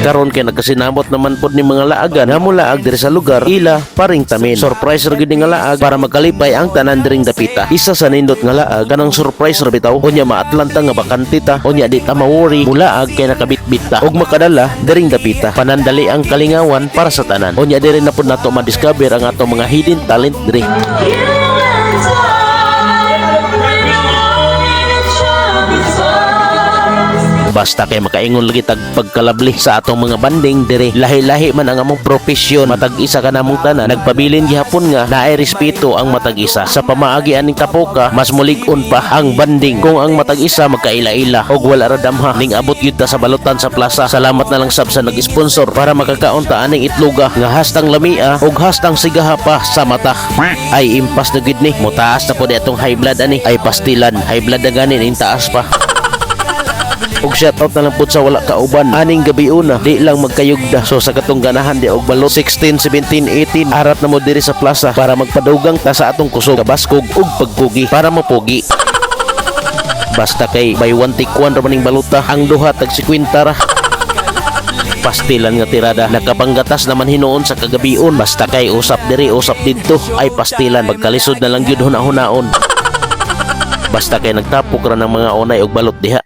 Karon kay nagkasinabot naman pod ni mga laagan nga mulaag diri sa lugar ila paring tamin. Surprise ra gyud nga laag para makalipay ang tanan diring dapita. Isa sa nindot nga laag kanang surprise ra bitaw. Unya maatlanta nga bakante ta. Unya di ta mawori mulaag kay nakabitbit ta ug makadala diring dapita. Panandali ang kalingawan para sa tanan. Unya diri na pod nato ma-discover ang atong mga hidden talent diri. Basta kay makaingon lagi tag pagkalabli sa atong mga banding dire. Lahi-lahi man ang among profesyon, matag-isa ka namong tanan. Nagpabilin gihapon nga naay respeto ang matag-isa. Sa pamaagi aning kapoka, mas mulig-on pa ang banding kung ang matag-isa magkaila-ila og wala ra damha ning abot gyud ta sa balutan sa plaza. Salamat na lang sab sa nag-sponsor para makakaon ta aning itloga nga hastang lamia og hastang sigaha pa sa mata. Ay impas na gyud ni. Motaas na pod atong high blood ani. Ay pastilan, high blood na ganin ing taas pa. Og shoutout na lang po sa wala kauban aning gabi una di lang magkayugda. So sa katong ganahan di og balot 16, 17, 18 arat na mo diri sa plaza para magpadugang ta sa atong kusog, kabaskog ug pagpugi para mapugi. Basta kay by 1 take 1 ra maning baluta ang duha tag 50 ra. Pastilan nga tirada nakapanggatas naman hinuon sa kagabion. Basta kay usap diri usap didto ay pastilan pagkalisod na lang gyud hunahon. Basta kay nagtapok ra ng mga onay og balot diha.